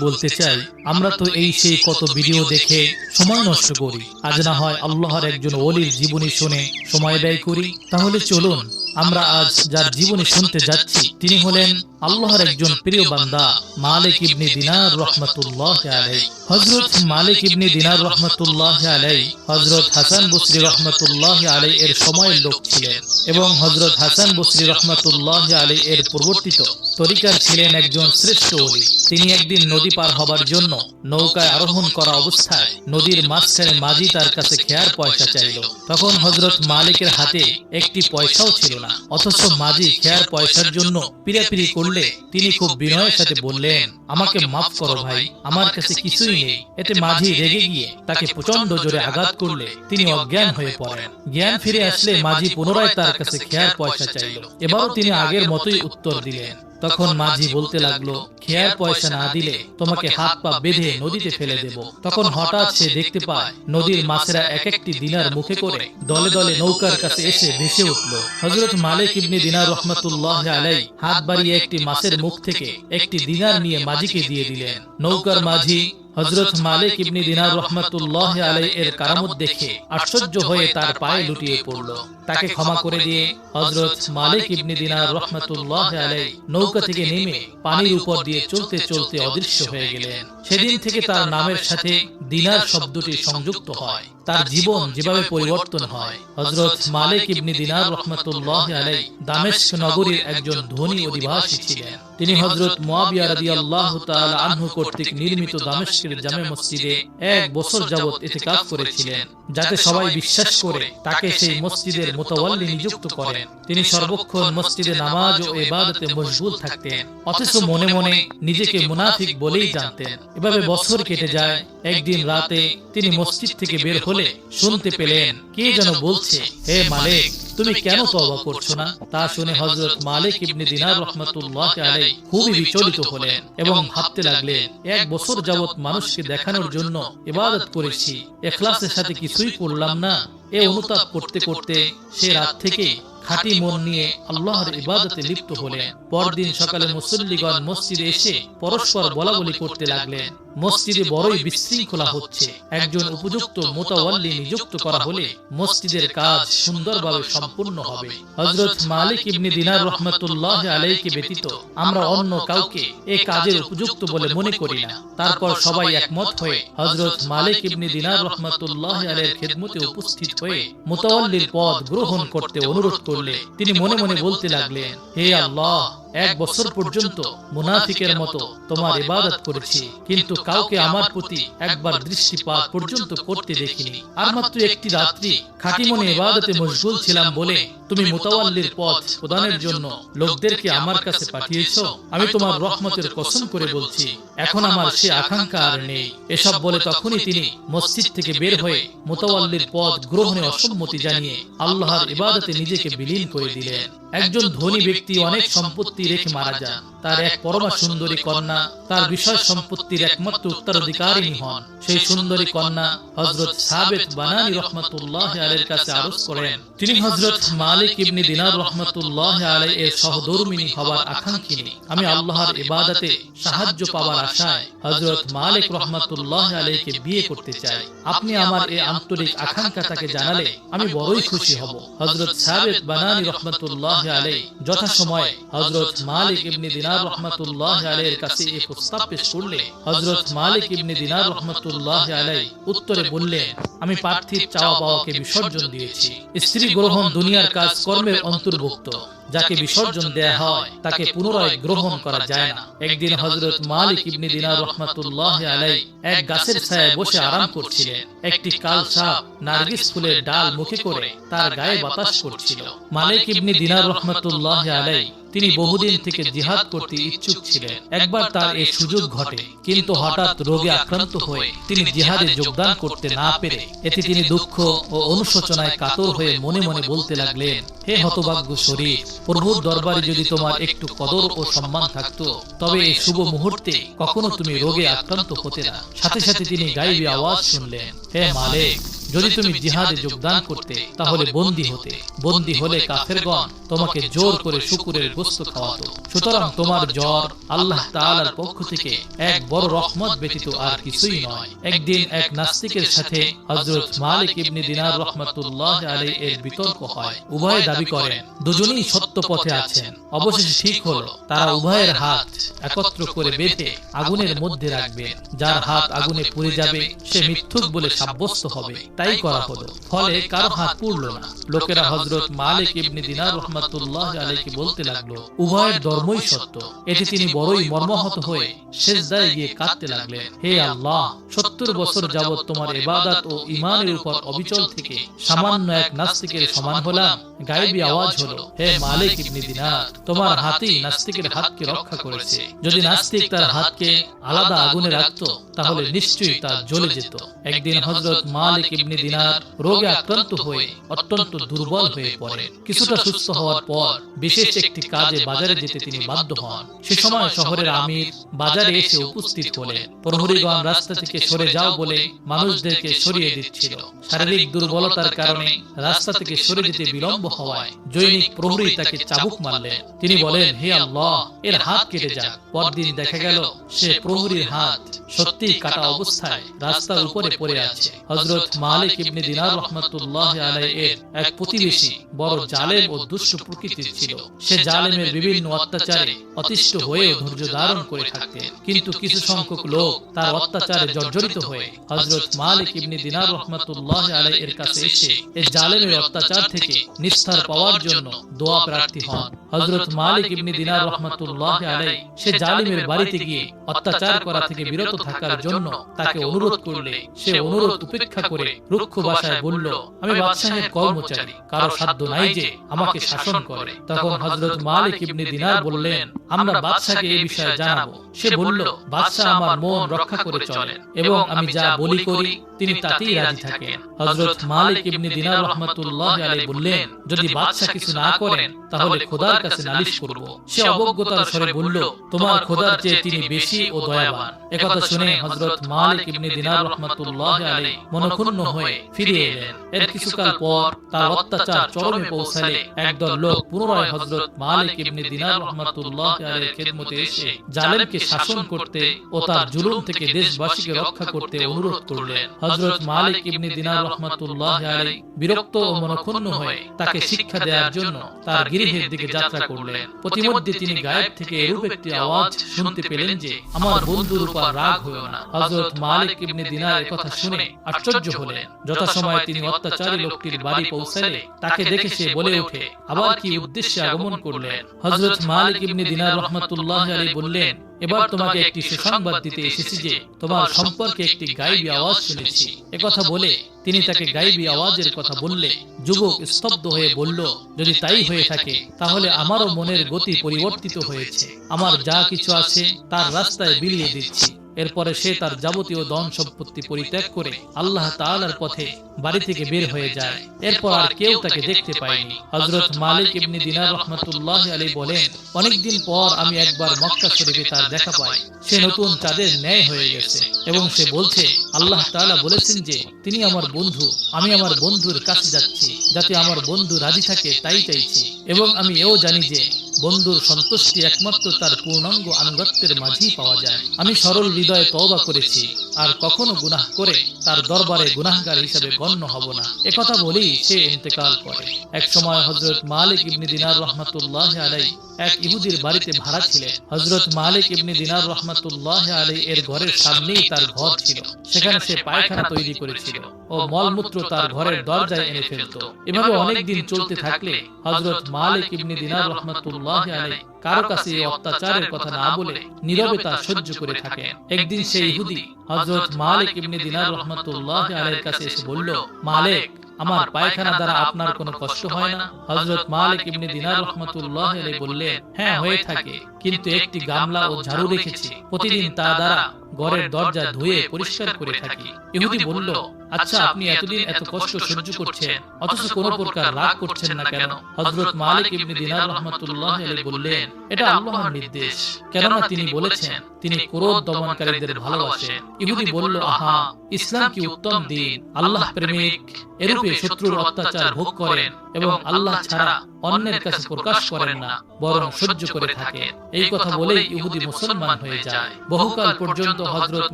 বলতে চাই, আমরা তো এই সেই কত ভিডিও দেখে সময় নষ্ট করি, আজ না হয় আল্লাহর একজন ওলির জীবনী শুনে সময় ব্যয় করি। তাহলে চলুন আমরা আজ যার জীবনী শুনতে যাচ্ছি তিনি হলেন আল্লাহর একজন প্রিয় বান্দা মালিক ইবনে দিনার রহমাতুল্লাহ আলাইহি। হযরত মালিক ইবনে দিনার রহমাতুল্লাহ আলাইহি হযরত হাসান বসরি রহমাতুল্লাহ আলাইহি এর সময়ের লোক ছিলেন এবং হযরত হাসান বসরি রহমাতুল্লাহ আলাইহি এর পরিবর্তিত তরিকার ছিলেন একজন শ্রেষ্ঠ ওলি। তিনি একদিন নদী পার হবার জন্য নৌকায় আরোহণ করা অবস্থায় নদীর মাঝখানে মাঝি তার কাছে খেয়ার পয়সা চাইল। তখন হযরত মালিকের হাতে একটি পয়সাও ছিল না, অথচ মাঝি খেয়ার পয়সার জন্য পিড়াপিড়ি করলে তিনি খুব বিনয়ের সাথে বললেন, আমাকে মাফ করো ভাই, আমার কাছে কিছুই নেই। এতে মাঝি রেগে গিয়ে তাকে প্রচন্ড জোরে আঘাত করলে তিনি অজ্ঞান হয়ে পড়েন। জ্ঞান ফিরে আসলে মাঝি পুনরায় তার কাছে খেয়ার পয়সা চাইল। এবারও তিনি আগের মতোই উত্তর দিলেন। তখন মাঝি বলতে লাগলো, খেয়ার পয়সা না দিলে তোমাকে হাত পা বেঁধে নদীতে ফেলে দেব। তখন হঠাৎ সে দেখতে পায় নদীর মাছেরা এক একটি দিনার মুখে করে দলে দলে নৌকার কাছে এসে ভেসে উঠল। হযরত মালিক ইবনে দিনার রহমাতুল্লাহ আলাইহি হাত বাড়িয়ে একটি মাছের মুখ থেকে একটি দিনার নিয়ে মাঝিকে দিয়ে দিলেন। নৌকার মাঝি হযরত মালিক ইবনে দিনার রহমাতুল্লাহ আলাইহি এর কারামত দেখে আশ্চর্য হয়ে তার পায়ে লুটিয়ে পড়ল। তাকে ক্ষমা করে দিয়ে হযরত মালিক ইবনে দিনার রহমাতুল্লাহ আলাইহি নৌকা থেকে নেমে পানির উপর দিয়ে চলতে চলতে অদৃশ্য হয়ে গেলেন। সেদিন থেকে তার নামের সাথে দিনার শব্দটি সংযুক্ত হয়। তার জীবন যেভাবে পরিবর্তন হয়। হযরত মালিক ইবনে দিনার রহমাতুল্লাহ আলাইহি দামেস্ক নগরীর একজন ধনী অধিবাসী ছিলেন। তিনি হযরত মুয়াবিয়া রাদিয়াল্লাহু তাআলা আনহু কর্তৃক নির্মিত দামেস্কের জামে মসজিদে 1 বছর যাবত ইতিকাফ করেছিলেন, যাতে সবাই বিশ্বাস করে তাকে সেই মসজিদের মুতাওয়াল্লি নিযুক্ত করেন। তিনি সর্বক্ষণ মসজিদে নামাজ ও ইবাদতে মশগুল থাকতেন, অথচ মনে মনে নিজেকে মুনাফিক বলেই জানতেন। এভাবে বছর কেটে যায়। একদিন রাতে তিনি মসজিদ থেকে বের হলে শুনতে পেলেন কে যেন বলছে, হে মালিক, তুমি কেন তওবা করছো না? তা শুনে হযরত মালিক ইবনে দিনার রহমাতুল্লাহ আলাইহি খুবই বিচলিত হলেন এবং ভাবতে লাগলেন, 1 বছর যাবত মানুষকে দেখানোর জন্য ইবাদত করেছি, ইখলাসের সাথে কিছুই করলাম না। এই অনুতাপ করতে করতে সে রাত থেকে খাঁটি মন নিয়ে আল্লাহর ইবাদতে লিপ্ত হলেন। পরদিন সকালে মুসল্লিগণ মসজিদে এসে পরস্পর বলাবলি করতে লাগলেন, মসজিদে বড়ই বিশৃঙ্খলা হচ্ছে। একজন উপযুক্ত মুতাওয়াল্লি নিযুক্ত করা হলে মসজিদের কাজ সুন্দরভাবে সম্পূর্ণ হবে। হযরত মালিক ইবনে দিনার রহমাতুল্লাহ আলাইহি ব্যতীত আমরা অন্য কাউকে এই কাজের উপযুক্ত বলে মনে করি না। তারপর সবাই একমত হয়ে হযরত মালিক ইবনে দিনার রহমাতুল্লাহ আলাইহির খিদমতে উপস্থিত হয়ে মুতাওয়াল্লির পদ গ্রহণ করতে অনুরোধ করলে তিনি মনে মনে বলতে লাগলেন, হে আল্লাহ, 1 বছর পর্যন্ত মুনাফিকের মতো তোমার ইবাদত করেছি, কিন্তু কাউকে আমার প্রতি একবার দৃষ্টিপাত পর্যন্ত করতে দেখিনি। আর মাত্র একটি রাত্রি খাঁটি মনে ইবাদতে মশগুল ছিলাম বলে তুমি মুতাওয়াল্লির পথ প্রদানের জন্য লোকদেরকে আমার কাছে পাঠিয়েছো। আমি তোমার রহমতের কসম করে বলছি, এখন আমার সে আকাঙ্ক্ষা আর নেই। এসব বলে তখনই তিনি মসজিদ থেকে বের হয়ে মুতাওয়াল্লির পথ গ্রহণে অসম্মতি জানিয়ে আল্লাহর ইবাদতে নিজেকে বিলীন করে দিলেন। একজন ধনী ব্যক্তি অনেক সম্পত্তি রেখে মারা যান। তার এক পরমা সুন্দরী কন্যা তার বিষয় সম্পত্তির একমাত্র উত্তরাধিকারিণী হন। সেই সুন্দরী কন্যা হযরত সাবিত বানানী রহমাতুল্লাহ আলাইহির কাছে আরজ করেন, তিনি হযরত মালিক ইবনে দিনার রহমাতুল্লাহ আলাইহি এর সহধর্মিণী হবার আকাঙ্ক্ষিনী। আমি আল্লাহর ইবাদতে সাহায্য পাওয়ার আশায় হযরত মালিক রহমাতুল্লাহ আলাইহিকে বিয়ে করতে চাই। আপনি আমার এই আন্তরিক আকাঙ্ক্ষা তাকে জানালে আমি বড়ই খুশি হব। হযরত সাবিত বানানী রহমাতুল্লাহ আলাইহি যথাসময়ে হযরত মালিক ইবনে দিনার রহমাতুল্লাহ আলাইহির কাছে এই প্রস্তাব পেশ করলে হযরত মালিক ইবনে দিনার রহমাতুল্লাহ আলাইহি উত্তরে বললেন, আমি পার্থিব চাওয়া পাওয়াকে বিসর্জন দিয়েছি। স্ত্রী গ্রহণ দুনিয়ার কাজ কর্মের অন্তর্ভুক্ত। যাকে বিসর্জন দেয়া হয় তাকে পুনরায় গ্রহণ করা যায় না। একদিন হযরত মালিক ইবনে দিনার রহমাতুল্লাহ আলাইহি এক গাছের ছায়ায় বসে আরাম করছিলেন। একটি কাল সাপ নারগিস ফুলের ডাল মুখে করে তার গায়ে বাতাস করছিল। মালিক ইবনে দিনার রহমাতুল্লাহ আলাইহি তিনি বহুদিন থেকে জিহাদ করতে ইচ্ছুক ছিলেন। একবার তার এই সুযোগ ঘটে, কিন্তু হঠাৎ রোগে আক্রান্ত হয়ে তিনি জিহাদে যোগদান করতে না পেরে এতে তিনি দুঃখ ও অনুশোচনায় কাতর হয়ে মনে মনে বলতে লাগলেন, হে হতভাগ্য শরীর, প্রভুর দরবারে যদি তোমার একটু কদর ও সম্মান থাকতো তবে এই শুভ মুহূর্তে কখনো তুমি রোগে আক্রান্ত হতে না। সাথে সাথে তিনি গায়েবী আওয়াজ শুনলেন, হে মালিক, যদি তুমি জিহাদে যোগদান করতে তাহলে বন্দী হতে, বন্দী হলে কাফেরগণ তোমাকে জোর করে শুকুরের গোশত খাওয়াতো। সুতরাং তোমার জ্বর আল্লাহ তাআলার পক্ষ থেকে এক বড় রহমত ব্যতীত আর কিছুই নয়। একদিন এক নাস্তিকের সাথে হযরত মালিক ইবনে দিনার রাহমাতুল্লাহ আলাইহি এর বিতর্ক হয়। উভয়ে দাবি করেন দুজনেই সত্য পথে আছেন। অবশেষে ঠিক হলো তারা উভয়ের হাত একত্র করে বেঁধে আগুনের মধ্যে রাখবেন। যার হাত আগুনে পুড়ে যাবে সে মিথ্যুক বলে সাব্যস্ত হবে। তাই করা হলো। ফলে কারো হাত পুড়ল না। লোকেরা হযরত মালিক ইবনে দিনার রাহমাতুল্লাহ আলাইহি বলতে লাগলো উভয়ের ধর্মই সত্য। এতে তিনি বড়ই মর্মাহত হয়ে সিজদায় গিয়ে কাঁদতে লাগলেন, হে আল্লাহ, 70 বছর যাবত তোমার ইবাদত ও ঈমানের উপর অবিচল থেকে সামান্য এক নাস্তিকের সমান হলাম। গায়েবী আওয়াজ হলো, হে মালিক ইবনে দিনার, তোমার হাতই নাস্তিকের হাতকে রক্ষা করেছে। যদি নাস্তিক তার হাতকে আলাদা আগুনে রাখতো তাহলে নিশ্চয়ই তা জ্বলে যেত। একদিন হযরত মালিক ইবনে দিনার রোগে আক্রান্ত হয়ে অত্যন্ত দুর্বল হয়ে পড়েন। কিছুটা সুস্থ হওয়ার পর বিশেষ একটি কাজে বাজারে যেতে তিনি বাধ্য হন। সে সময় শহরের আমির বাজারে এসে উপস্থিত হলেন। প্রহরীগণ রাস্তা থেকে সরে যাও বলে মানুষদেরকে সরিয়ে দিচ্ছিল। শারীরিক দুর্বলতার কারণে রাস্তা থেকে সরে যেতে বিলম্ব হওয়ায় জৈনিক প্রহরী তাকে চাবুক মারলেন। তিনি বলেন, হে আল্লাহ, এর হাত কেটে যাক। পরদিন দেখা গেল সে প্রহরীর হাত সত্যি কাটা অবস্থায় রাস্তার উপরে পড়ে আছে। হযরত মালিক ইবনে দিনার রাহমাতুল্লাহ আলাইহি এর এক প্রতিবেশী বড় জালেম ও দুষ্ট প্রকৃতির ছিল। সে জালেমের বিভিন্ন অত্যাচারে অতিষ্ঠ হয়ে ধৈর্য ধারণ করে থাকতেন। কিন্তু কিছু সংখ্যক লোক তার অত্যাচারে জর্জরিত হয়ে হযরত মালিক ইবনে দিনার রাহমাতুল্লাহ আলাইহি এর কাছে এসে এই জালেমের অত্যাচার থেকে নিস্তার পাওয়ার জন্য দোয়া প্রার্থী হন। হযরত মালিক ইবনে দিনার রাহমাতুল্লাহ আলাইহি সে জালিমের বাড়িতে গিয়ে অত্যাচার করা থেকে বিরত থাকার জন্য তাকে অনুরোধ করলে সে অনুরোধ উপেক্ষা করে রুক্ষ ভাষায় বলল, আমি বাদশাহের কর্মচারী, কারো সাধ্য নাই যে আমাকে শাসন করে। তখন হযরত মালিক ইবনে দিনার বললেন, আমরা বাদশাকে এই বিষয়ে জানাবো। সে বলল, বাদশা আমার মন রক্ষা করে চলেন এবং আমি যা বলি করি তিনি তাতেই রাজি থাকেন। হযরত মালিক ইবনে দিনার রাহমাতুল্লাহ আলাইহি বললেন, যদি বাদশা কিছু না করেন তাহলে খোদার কাছে নালিশ করব। সে অবজ্ঞতার স্বরে বলল, তোমার খোদার চেয়ে তিনি বেশি ও দয়াবান। একথা শুনে হযরত মালিক ইবনে দিনার রাহমাতুল্লাহ আলাইহি মনক্ষুণ্ণ হয়ে ফিরে এলেন। এর কিছুকাল পর তার অত্যাচার চরমে পৌঁছালে একদল লোক পুনরায় হযরত মালিক ইবনে দিনার রাহমাতুল্লাহ আলাইহির খেদমতে এসে জালেমকে শাসন করতে ও তার জুলুম থেকে দেশবাসীকে রক্ষা করতে অনুরোধ করলেন। হযরত মালিক ইবনে দিনার রাহমাতুল্লাহ আলাইহি বিরক্ত ও মনক্ষুণ্ণ হয়ে তাকে শিক্ষা দেওয়ার জন্য তার গৃহের দিকে যাত্রা করলেন। প্রতিমধ্যে তিনি গায়েব থেকে এরূপ একটি আওয়াজ শুনতে পেলেন যে, আমার বন্ধুর উপর রাগ হইও না। হযরত মালিক ইবনে দিনার কথা শুনে আশ্চর্য হলেন। যথাসময়ে তিনি অত্যাচারী লোকটির বাড়ি পৌঁছালে তাকে দেখে সে বলে ওঠে, আবার কি উদ্দেশ্যে আগমন করলেন? হযরত মালিক ইবনে দিনার রাহমাতুল্লাহ আলাইহি বললেন, এবার তোমাকে একটি সুসংবাদ দিতে এসেছি যে তোমার সম্পর্কে একটি গায়েবী আওয়াজ শুনেছি। একথা বলে তিনি তাকে গায়েবী আওয়াজের কথা বললে যুবক স্তব্ধ হয়ে বলল, যদি তাই হয়ে থাকে তাহলে আমারও মনের গতি পরিবর্তিত হয়েছে। আমার যা কিছু আছে তার রাস্তায় বিলিয়ে দিচ্ছি। এরপরে সে তার যাবতীয় ধন সম্পত্তি পরিত্যাগ করে আল্লাহ তাআলার পথে বাড়ি থেকে বের হয়ে যায়। এরপর আর কেউ তাকে দেখতে পায়নি। হযরত মালিক ইবনে দিনার রাহমাতুল্লাহ আলাইহি বলেন, অনেকদিন পর আমি একবার মক্কা শরীফে তার দেখা পাই। সে নতুন চাঁদের ন্যায় হয়ে গেছে এবং সে বলছে, আল্লাহ তাআলা বলেছেন যে তিনি আমার বন্ধু, আমি আমার বন্ধুর কাছে যাচ্ছি, যাতে আমার বন্ধু রাজি থাকে তাই চাইছি। এবং আমি এও জানি যে বন্ধুর সন্তুষ্টি একমাত্র তার পূর্ণাঙ্গ আনুগত্যের মাঝেই পাওয়া যায়। আমি সরল হৃদয়ে তওবা করেছি আর কখনো গুনাহ করে তার দরবারে গুনাহগার হিসেবে গণ্য হব না। একথা বলেই সে ইন্তেকাল করে। এক সময় হযরত মালিক ইবনে দিনার রাহমাতুল্লাহ আলাইহি এক ইহুদির বাড়িতে ভাড়া ছিলেন। হযরত মালিক ইবনে দিনার রাহমাতুল্লাহ আলাইহি এর ঘরের সামনেই তার ঘর ছিল। সেখানে সে পায়খানা তৈরি করেছিল ও মলমূত্র তার ঘরের দরজায় এনে ফেলত। এভাবে অনেক দিন চলতে থাকলে হযরত মালিক ইবনে দিনার রাহমাতুল্লাহ আলাইহি কারো কাছে এই অত্যাচারের কথা না বলে নীরবে তা সহ্য করে থাকেন। একদিন সেই ইহুদি হযরত মালিক ইবনে দিনার রাহমাতুল্লাহ আলাইহির কাছে এসে বলল, মালিক, আমার পায়খানা দ্বারা আপনার কোনো কষ্ট হয় না? হযরত মালিক ইবনে দিনার রাহমাতুল্লাহ আলাইহি বললেন, হ্যাঁ হয়ে থাকে, কিন্তু একটি গামলা ও ঝাড়ু রেখেছি, প্রতিদিন তা দ্বারা ঘরের দরজা ধুয়ে পরিষ্কার করে থাকি। ইহুদি বলল, আচ্ছা, আপনি এতদিন এত কষ্ট সহ্য করছেন অথচ কোনো প্রকার রাগ করছেন না কেন? হযরত মালিক ইবনে দিনার রাহমাতুল্লাহি আলাইহি বললেন, এটা আল্লাহর নির্দেশ, কেননা তিনি বলেছেন তিনি ক্রোধ দমনকারীদের ভালোবাসেন। ইহুদি বলল, আহা, ইসলাম কি উত্তম দিন! আল্লাহ প্রেমিক এরূপে শত্রুর অত্যাচার ভোগ করেন এবং আল্লাহ ছাড়া অন্যের কাছে প্রকাশ করেন না, বরং সহ্য করে থাকেন। এই কথা বলেই ইহুদি মুসলমান হয়ে যায়। বহুকাল পর্যন্ত হযরত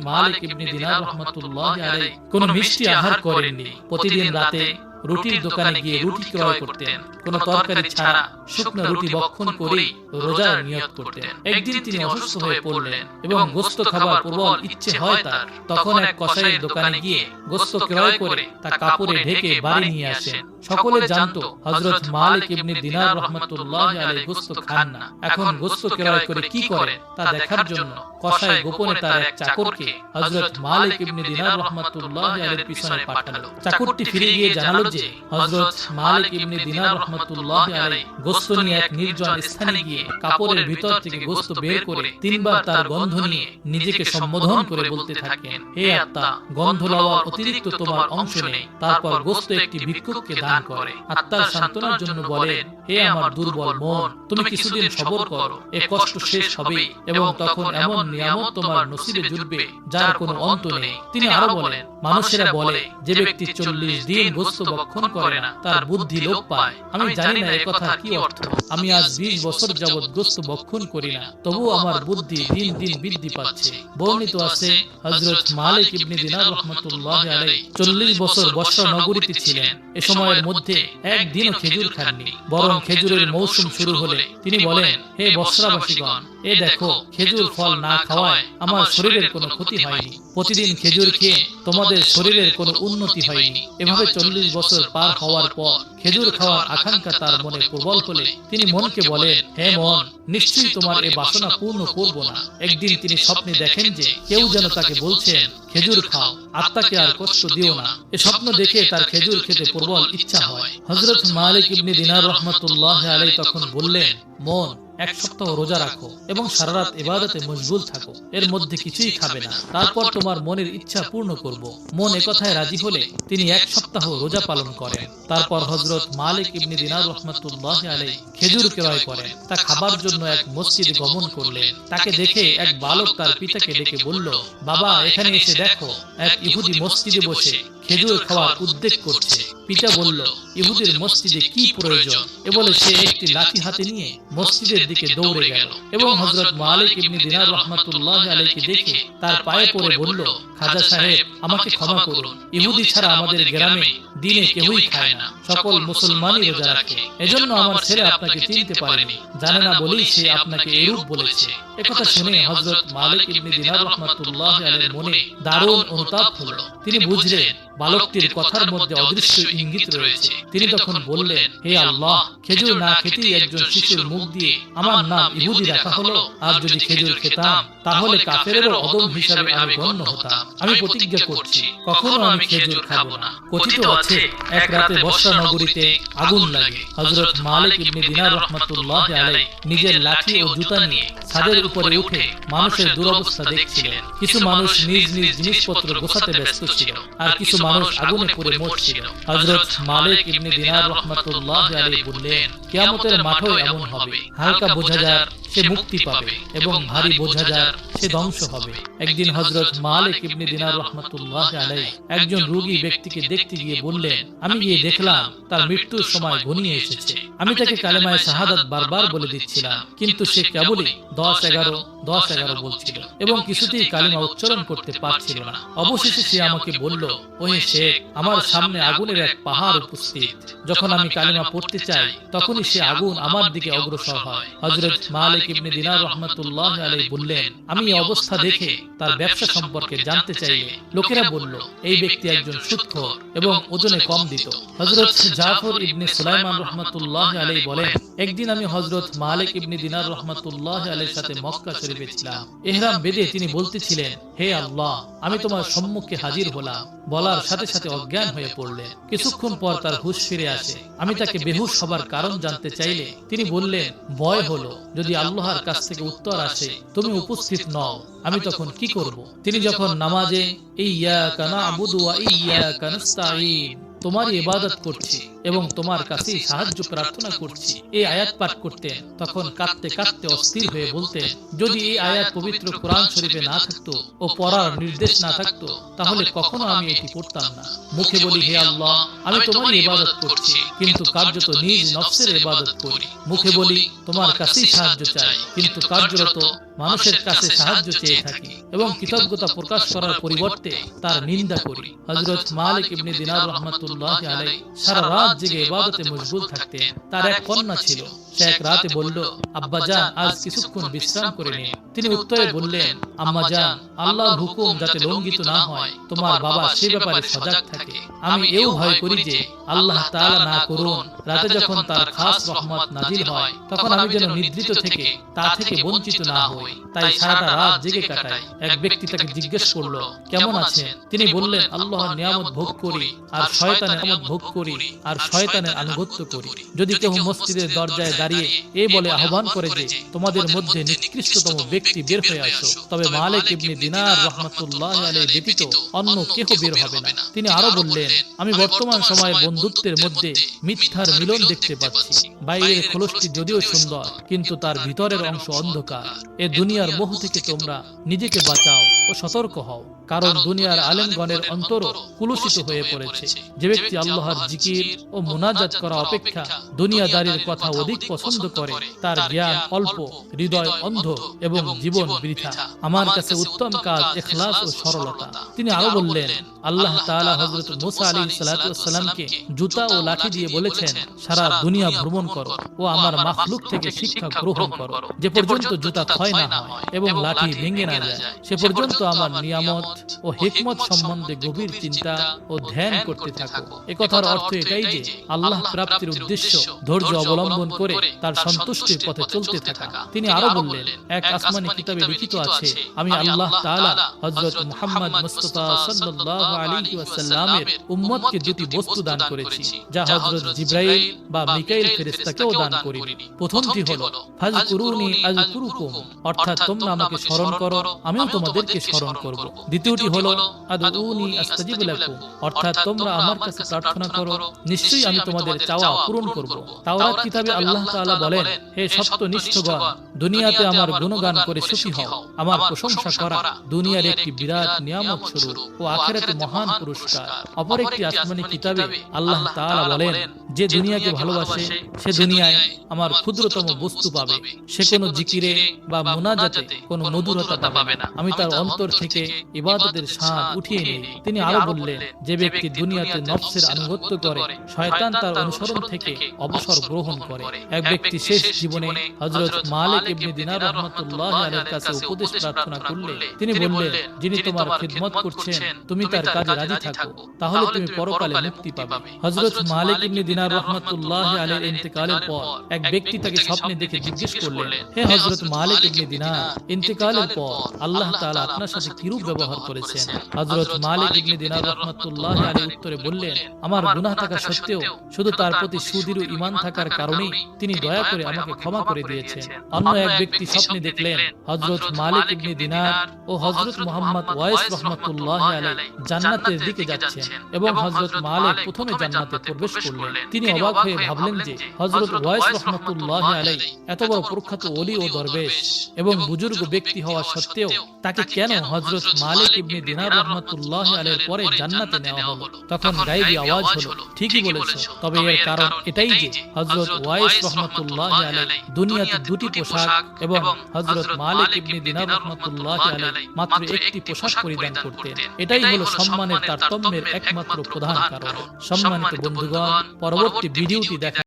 মালিক ইবনে দিনার রাহমাতুল্লাহি আলাইহি কোনো মিষ্টি আহার করেননি। প্রতিদিন রাতে রুটির দোকানে গিয়ে রুটি ক্রয় করতেন, কোনো তরকারি ছাড়া শুকনো রুটি ভক্ষণ করেই রোজার নিয়ত করতেন। একদিন তিনি অসুস্থ হয়ে পড়লেন এবং গোশত খাবার প্রবল ইচ্ছে হয় তার। তখন এক কসাইয়ের দোকানে গিয়ে গোশত ক্রয় করে তা কাপড়ে ঢেকে বাড়ি নিয়ে আসেন। সকলে জানতো হযরত মালিক ইবনে দিনার রাহমাতুল্লাহি আলাইহি গোশত খান না। এখন গোশত ক্রয় করে কি করেন তা দেখার জন্য কসাই গোপনে তার এক চাকরকে হযরত মালিক ইবনে দিনার রাহমাতুল্লাহি আলাইহির পিছনে পাঠালো। চাকরটি ফিরে গিয়ে জানালো যে হযরত মালিক ইবনে দিনার রাহমাতুল্লাহি আলাইহি গোশত নিয়ে এক নির্জন স্থানে গিয়ে কাপড়ের ভিতর থেকে গোশত বের করে তিনবার তার গন্ধ নিয়ে নিজেকে সম্বোধন করে বলতে থাকেন, হে আত্মা, গন্ধ লওয়ার অতিরিক্ত তোমার অংশ নেই। তারপর গোশত একটি ভিক্ষুককে দান করে আত্মার সান্ত্বনার জন্য বলেন, হে আমার দুর্বল মন, তুমি কিছুদিন সবর করো, এ কষ্ট শেষ হবে এবং তখন এমন নিয়ামত তোমার নসিবে জুটবে যার কোনো অন্ত নেই। তিনি আরো বলেন, মানুষেরা বলে যে ব্যক্তি 40 দিন গোশত ভক্ষণ করে না তার বুদ্ধি লোপ পায়। আমি জানি না এ কথা কি অর্থ। আমি আজ 20 বছর যাবৎ গোশত ভক্ষণ করি না, তবুও আমার বুদ্ধি দিন দিন বৃদ্ধি পাচ্ছে। বর্ণিত আছে হযরত মালিক ইবনে দিনার রাহমাতুল্লাহি আলাইহি 40 বছর বসরা নগরীতে ছিলেন। এ সময়ের মধ্যে একদিনও খেজুর খাননি, বরং খেজুরের মৌসুম শুরু হলে তিনি বলেন, হে বসরাবাসীগণ, এ দেখো, খেজুর ফল না খাওয়ায় আমার শরীরের কোনো ক্ষতি হয়নি। প্রতিদিন খেজুর খেয়ে তোমাদের শরীরের কোনো উন্নতি হয়নি। এভাবে 40 বছর পার হওয়ার পর খেজুর খাওয়ার আকাঙ্ক্ষা তার মনে প্রবল হলে তিনি মনকে বলেন, হে মন, নিশ্চয়ই তোমার এ বাসনা পূর্ণ করব না। একদিন তিনি স্বপ্নে দেখেন যে কেউ যেন তাকে বলছেন, খেজুর খাও, আত্মাকে আর কষ্ট দিও না। এ স্বপ্ন দেখে তার খেজুর খেতে প্রবল ইচ্ছা হয়। হযরত মালিক ইবনে দিনার রাহমাতুল্লাহি আলাইহি তখন বললেন, মন, 1 সপ্তাহ রোজা রাখো এবং সারা রাত ইবাদতে মশগুল থাকো, এর মধ্যে কিছুই খাবে না, তারপর তোমার মনের ইচ্ছা পূর্ণ করব। মন একথায় রাজি হলে তিনি 1 সপ্তাহ রোজা পালন করেন। তারপর হযরত মালিক ইবনে দিনার রাহমাতুল্লাহি আলাইহি খেজুর ক্রয় করেন, তা খাবার জন্য এক মসজিদে গমন করলেন। তাকে দেখে এক বালক তার পিতাকে ডেকে বলল, বাবা, এখানে এসে দেখো, এক ইহুদি মসজিদে বসে খেজুর খাওয়ার উদ্যোগ করছে। পিতা বলল, ইহুদির মসজিদে কি প্রয়োজন? এ বলে সে একটি লাঠি হাতে নিয়ে মসজিদের দিকে দৌড়ে গেল এবং হযরত মালিক ইবনে দিনার রাহমাতুল্লাহি আলাইহি দেখে তার পায়ে পড়ে বলল, খাজা সাহেব, আমাকে ক্ষমা করুন। ইহুদি ছাড়া আমাদের গ্রামে দিনে কেউই খায় না, সকল মুসলমানই রোজা রাখে। এজন্য আমার ছেলে আপনাকে চিনতে পারেনি, জানে না বলেই সে আপনাকে এরূপ বলেছে। একথা শুনে হযরত মালিক ইবনে দিনার রাহমাতুল্লাহি আলাইহির মনে দারুণ অনুতাপ হলো। তিনি বুঝলেন বালকটির কথার মধ্যে অদৃশ্য ইঙ্গিত রয়েছে। তিনি তখন বললেন, হে আল্লাহ, খেজুর না খেতেই একজন শিশুর মুখ দিয়ে আমার নাম ইহুদি রাখা হলো। আর যদি খেজুর খেতাম তাহলে কাফেরেরও অদম হিসাবে আমি গণ্য হতাম। আমি প্রতিজ্ঞা করছি, কখনো আমি খেজুর খাবো না। কথিত আছে, এক রাতে বসরা নগরীতে আগুন লাগে। হযরত মালিক ইবনে দিনার রাহমাতুল্লাহি আলাইহি নিজের লাঠি ও জুতা নিয়ে ছাদের উপরে উঠে মানুষের দুরবস্থা দেখছিলেন। কিছু মানুষ নিজ নিজ জিনিসপত্র গোছাতে ব্যস্ত ছিল, আর কিছু মানুষ আগুনে পুড়ে মরছিল। হযরত মালিক ইবনে দিনার রাহমাতুল্লাহি আলাইহি বললেন, কিয়ামতের মাঠেও এমন হবে। হালকা বোঝাজার সে মুক্তি পাবে এবং ভারী বোঝাজার সে ধ্বংস হবে। একদিন হযরত মালিক ইবনে দিনার রাহমাতুল্লাহি আলাইহি একজন রোগী ব্যক্তিকে দেখতে গিয়ে বললেন, আমি গিয়ে দেখলাম তার মৃত্যুর সময় ঘনিয়ে এসেছে। আমি তাকে কালেমায়ে শাহাদাত বারবার বলে দিচ্ছিলাম, কিন্তু সে কেবলই 10-11 বলছিল এবং কিছুতেই কালিমা উচ্চারণ করতে পারছিল না। অবশেষে সে আমাকে বলল, ওহে শেখ, আমার সামনে আগুনের এক পাহাড় উপস্থিত। যখন আমি কালিমা পড়তে চাই তখনই সে আগুন আমার দিকে অগ্রসর হয়। হযরত মালিক ইবনে দিনার রাহমাতুল্লাহি আলাইহি বললেন, আমি এই অবস্থা দেখে তার ব্যবসা সম্পর্কে জানতে চাইলে লোকেরা বলল, এই ব্যক্তি একজন সুদখোর এবং ওজনে কম দিত। হযরত জাফর ইবনে সুলাইমান রাহমাতুল্লাহি আলাইহি বলেন, একদিন আমি হযরত মালিক ইবনে দিনার রাহমাতুল্লাহি আলাইহির সাথে মক্কা শরীফে ছিলাম। ইহরাম বেঁধে তিনি বলতেছিলেন, হে আল্লাহ, আমি তোমার সম্মুখে হাজির হলাম। বলার সাথে সাথে অজ্ঞান হয়ে পড়লেন। কিছুক্ষণ পর তার হুঁশ ফিরে আসে। আমি তাকে বেহুশ হবার কারণ জানতে চাইলে তিনি বললেন, ভয় হলো যদি আল্লাহর কাছ থেকে উত্তর আসে তুমি উপস্থিত নও, আমি তখন কি করব? তিনি যখন নামাজে ইয়্যাকা না'বুদু ওয়া ইয়্যাকা নাস্তাঈন, তোমারই ইবাদত করছি এবং তোমার কাছেই সাহায্য প্রার্থনা করছি, এই আয়াত পাঠ করতেন, তখন কাঁদতে কাঁদতে অস্থির হয়ে বলতেন, যদি এই আয়াত পবিত্র কোরআন শরীফে না থাকতো ও পড়ার নির্দেশ না থাকতো তাহলে কখনো আমি এটি পড়তাম না। মুখে বলি, হে আল্লাহ, আমি তোমারই ইবাদত করছি, কিন্তু কার্যত নিজ নফসের ইবাদত করি। মুখে বলি তোমার কাছেই সাহায্য চাই, কিন্তু কার্যরত মানুষের কাছে সাহায্য চেয়ে থাকি এবং কৃতজ্ঞতা প্রকাশ করার পরিবর্তে তার নিন্দা করি। হযরত মালিক ইবনে দিনার রাহমাতুল্লাহ আলাইহি সারা রাত জেগে ইবাদতে মশগুল থাকতেন। তার এক কন্যা ছিল। সে এক রাতে বলল, আব্বা জান, আজ কিছুক্ষণ বিশ্রাম করে নিন। তিনি উত্তরে বললেন, আম্মা জান, আল্লাহর হুকুম যাতে লঙ্ঘিত না হয় তোমার বাবা সে ব্যাপারে সজাগ থাকে। আমি এও ভয় করি যে আল্লাহ তাআলা না করুন রাতে যখন তার খাস রহমত নাজিল হয় তখন আমি যেন নিদ্রিত থেকে তা থেকে বঞ্চিত না হই। তাই সারাটা রাত জেগে কাটাই। এক ব্যক্তি তাকে জিজ্ঞেস করলো, কেমন আছেন? তিনি বললেন, আল্লাহর নিয়ামত ভোগ করি আর শয়তানের নিয়ামত ভোগ করি আর শয়তানের আনুগত্য করি। যদি কেউ মসজিদের দরজায় দাঁড়িয়ে এই বলে আহ্বান করে যে তোমাদের মধ্যে নিকৃষ্টতম ব্যক্তি বের হয়ে আসো, তবে মালিক ইবনে দিনার রাহমাতুল্লাহ আলাইহি ব্যতীত অন্য কেউ বের হবে না। তিনি আরো বললেন, আমি বর্তমান সময়ে বন্ধুত্বের মধ্যে মিথ্যার মিলন দেখতে পাচ্ছি। বাইরের খোলসটি যদিও সুন্দর, কিন্তু তার ভিতরের অংশ অন্ধকার। এ দুনিয়ার মোহ থেকে তোমরা নিজেকে বাঁচাও ও সতর্ক হও, কারণ দুনিয়ার আলেমগণের অন্তর কুলুষিত হয়ে পড়েছে। যে ব্যক্তি আল্লাহর জিকির ও মুনাজাত করা অপেক্ষা দুনিয়াদারির কথা অধিক পছন্দ করে তার জ্ঞান অল্প, হৃদয় অন্ধ এবং জীবন বৃথা। আমার কাছে উত্তম কাজ ইখলাস ও সরলতা। তিনি আরো বললেন, আল্লাহ তাআলা হযরত মুসা আলাইহিস সালাতু ওয়াস সালামকে জুতা ও লাঠি দিয়ে বলেছেন, সারা দুনিয়া ভ্রমণ করো ও আমার মাখলুক থেকে শিক্ষা গ্রহণ করো। যে পর্যন্ত জুতা ক্ষয় না হয় এবং লাঠি ভেঙে না যায় সে পর্যন্ত আমার নিয়ামত ও হিকমত সম্বন্ধে গভীর চিন্তা ও ধ্যান করতে থাকো। একথার অর্থ এটাই যে আল্লাহ প্রাপ্তির উদ্দেশ্য ধৈর্য অবলম্বন করে তার সন্তুষ্টির পথে চলতে থাকা। তিনি আরো বললেন, এক আসমানি কিতাবে লিখিত আছে, আমি আল্লাহ তাআলা হযরত মুহাম্মদ মুস্তাফা সাল্লাল্লাহু আলাইহি ওয়াসাল্লামের উম্মতকে দুটি বস্তু দান করেছি, যা হযরত জিবরাইল বা মিকাইল ফেরেশতাকেও দান করিনি। প্রথমটি হলো ফাযকুরুনি আযকুরুকুম, অর্থাৎ তোমরা আমাকে স্মরণ করো আমিও তোমাদেরকে স্মরণ করব। দ্বিতীয়টি হলো আদউনি আস্তাজিব লাকুম, অর্থাৎ তোমরা আমার কাছে প্রার্থনা করো নিশ্চয়ই আমি তোমাদের চাওয়া পূরণ করব। তাওরাত কিতাবে আল্লাহ তাআলা বলেন, হে সত্যনিষ্ঠগণ, দুনিয়াতে আমার গুণগান করে সুখী হও। আমার প্রশংসা করা দুনিয়ার একটি বিরাট নিয়ামত স্বরূপ ও আখিরাতে মহান পুরস্কার। অপর একটি আসমানি কিতাবে আল্লাহ তাআলা বলেন, যে দুনিয়াকে ভালোবাসে সে দুনিয়ায় আমার ক্ষুদ্রতম বস্তু পাবে, সে কোনো জিকিরে বা মুনাজাতে কোনো মধুরতা পাবে না, আমি তার অন্তর থেকে ইবাদতের স্বাদ উঠিয়ে নেই। তিনি আরো বললেন, যে ব্যক্তি দুনিয়াতে নফসের আনুগত্য করে শয়তান তার অনুসরণ থেকে অবসর গ্রহণ করে। এক ব্যক্তি শেষ জীবনে হযরত মালিক ইবনে দিনার রাহমাতুল্লাহ আলাইহির কাছে উপদেশ প্রার্থনা করলে তিনি বললেন, যিনি তোমার খিদমত করছেন তুমি তার কাজে রাজি থাকো, তাহলে তুমি পরকালে মুক্তি পাবে। হযরত মালিক ইবনে দিনার রাহমাতুল্লাহ আলাইহির ইন্তেকালের পর এক ব্যক্তি তাকে স্বপ্নে দেখে জিজ্ঞেস করলেন, হে হযরত মালিক ইবনে দিনার, ইন্তেকালের পর আল্লাহ তাআলা আপনার সাথে কিরূপ ব্যবহার করেছেন? হযরত মালিক ইবনে দিনার রাহমাতুল্লাহ আলাইহি উত্তরে বললেন, আমার গুনাহ থাকা সত্ত্বেও শুধু তার প্রতি সুদৃঢ় ঈমান থাকার কারণেই তিনি দয়া করে আমাকে ক্ষমা করে দিয়েছেন। অন্য এক ব্যক্তি স্বপ্নে দেখলেন হযরত মালিক ইবনে দিনার ও হযরত মুহাম্মদ ওয়াইস রাহমাতুল্লাহ আলাইহি জান্নাতের দিকে যাচ্ছেন এবং হযরত মালিক প্রথমে জান্নাতে প্রবেশ করলেন। তিনি অবাক হয়ে ভাবলেন যে হযরত ওয়াইস রাহমাতুল্লাহ আলাইহি এত বড় প্রখ্যাত ওলি ও দরবেশ এবং বুজুর্গ ব্যক্তি হওয়া সত্ত্বেও তাকে কেন হযরত মালিক ইবনে দিনার রাহমাতুল্লাহ আলাইহির পরে জান্নাতে নেওয়া হলো? তখন গায়বী আওয়াজ হলো, ঠিকই বলেছো, তবে এর কারণ এটাই যে হযরত ওয়াইস রাহমাতুল্লাহ আলাইহি দুনিয়াতে দুটি পোশাক এবং হযরত মালিক ইবনে দিনার রাহমাতুল্লাহ আলাইহি মাত্র একটি পোশাক পরিধান করতেন। এটাই হলো সম্মানের তারতম্যের একমাত্র প্রধান কারণ। সম্মানিত বন্ধুগণ, পরবর্তী ভিডিওটি দেখা